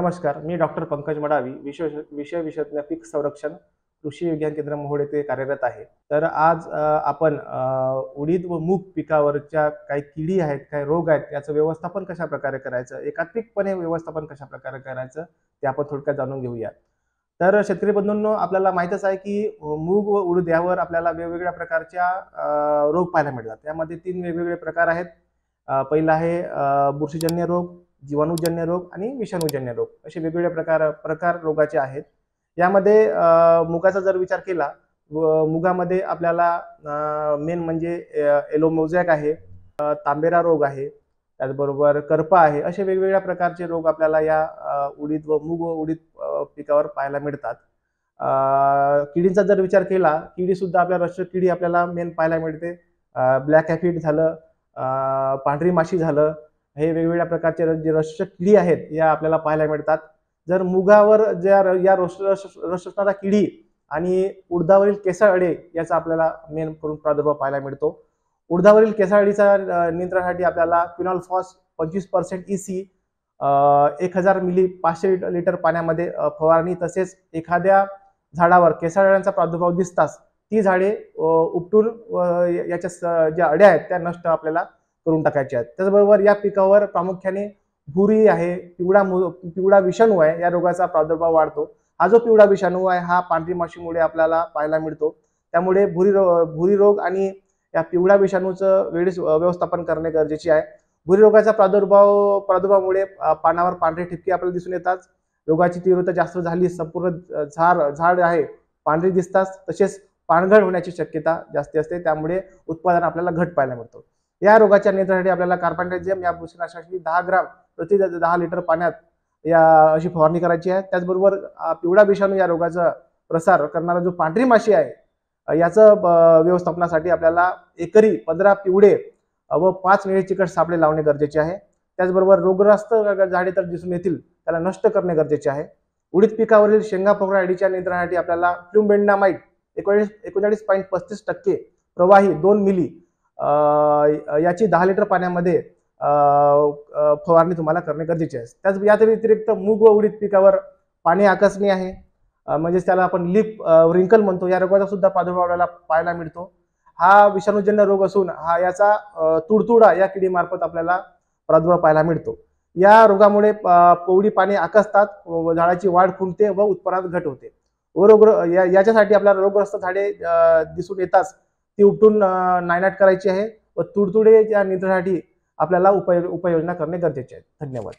नमस्कार, मी डॉक्टर पंकज मडावी, विषय विशेषज्ञ पीक संरक्षण कृषी विज्ञान केंद्र मोहोळ येथे कार्यरत आहे। तर आज आपण उडीद व मूग पिकावरच्या काही किडी आहेत, काही रोग आहेत, याचं व्यवस्थापन कशा प्रकारे करायचं, एकात्मिकपणे व्यवस्थापन कशा प्रकारे करायचं ते आपण थोडक्यात जाणून घेऊया। तर शेतकरी बंधूंनो, आपल्याला माहितच आहे की मूग व उडीद यावर आपल्याला वेगवेगळ्या प्रकारच्या रोग पाहायला मिळतात। त्यामध्ये 3 वेगवेगळे प्रकार आहेत। पहिला आहे बुरशीजन्य रोग, जीवाणूजन्य रोग आणि विषाणूजन्य रोग, असे वेगवेगळे प्रकार रोगाचे आहेत। यामध्ये मुगाचा जर विचार केला, मुगामध्ये आपल्याला मेन म्हणजे येलो मोझॅक आहे, तांबेरा रोग आहे, त्याचबरोबर करपा आहे, असे वेगवेगळ्या प्रकारचे रोग आपल्याला या उडीद व मूग व उडीद पिकावर पाहायला मिळतात। किडींचा जर विचार केला, किडी सुद्धा आपल्या रक्षक किडी आपल्याला मेन पाहायला मिळते। ब्लॅक ॲफिड झालं, पांढरी माशी झालं, हे वेगवेगळ्या प्रकारचे जे रक्षक किडी आहेत या आपल्याला पाहायला मिळतात। जर मुगावर ज्या या रक्षणारा किडी आणि उडदावरील केसाळ अळे याचा आपल्याला मेन करून प्रादुर्भाव पाहायला मिळतो। उडदावरील केसाळ अळीचा नियंत्रणासाठी आपल्याला क्विनॉल-फॉस 25% EC 1000 मिली 500 लिटर पाण्यामध्ये फवारणी, तसेच एखाद्या झाडावर केसाळ अळ्यांचा प्रादुर्भाव दिसताच ती झाडे उपटून याच्या ज्या अळ्या आहेत त्या नष्ट आपल्याला करून टाकायचे आहेत। त्याचबरोबर या पिकावर प्रामुख्याने भुरी आहे, पिवळा विषाणू आहे, या रोगाचा प्रादुर्भाव वाढतो। हा जो पिवळा विषाणू आहे हा पांढरी माशीमुळे आपल्याला पाहायला मिळतो। त्यामुळे भुरी रोग आणि या पिवळा विषाणूचं वेळेस व्यवस्थापन करणे गरजेचे आहे। भुरी रोगाचा प्रादुर्भावामुळे पानावर पांढरे ठिपके आपल्याला दिसून येतात। रोगाची तीव्रता जास्त झाली संपूर्ण झाड आहे पांढरी दिसतात, तसेच पानगळ होण्याची शक्यता जास्त असते। त्यामुळे उत्पादन आपल्याला घट पाहायला मिळतो। या रोगाच्या नियंत्रणासाठी आपल्याला कार्बनडाझिम या बुरशीनाशकाची 10 ग्राम प्रति 10 लिटर पाण्यात या अशी फवारणी करायची आहे। त्याचबरोबर पिवळा विषाणू या रोगाचा प्रसार करणारा जो पांढरी माशी आहे याचं व्यवस्थापनासाठी आपल्याला एकरी 15 पिवळे व 5 निळे चिकट सापळे लावणे गरजेचे आहे। त्याचबरोबर रोगग्रस्त झाडे तर दिसून येतील त्याला नष्ट करणे गरजेचे आहे। उडीद पिकावरील शेंगा पोकळा अळीच्या नियंत्रणासाठी आपल्याला फ्ल्युमेंडामाइड 39.35% प्रवाही 2 मिली याची 10 लिटर पाण्यामध्ये फवारणी तुम्हाला करणे गरजेचे आहे। त्याच या व्यतिरिक्त मूग व उडीद पिकावर पाणी आकसणे आहे, म्हणजे त्याला आपण लीफ रिंकल म्हणतो, या रोगाचा सुद्धा प्रादुर्भाव आपल्याला पाहायला मिळतो। हा विषाणूजन्य रोग असून याचा तुडतुडा या किडीमार्फत आपल्याला प्रादुर्भाव पाहायला मिळतो। या रोगामुळे कोवडी पाने आकसतात, झाडाची वाढ खुंटते व उत्पन्नात घट होते। याच्यासाठी आपल्याला रोगग्रस्त झाडे दिसून येताच ती उपटून नायनाट करायची आहे व तुडतुडे या नियंत्रणासाठी आपल्याला उपाययोजना करणे गरजेचे आहे। धन्यवाद।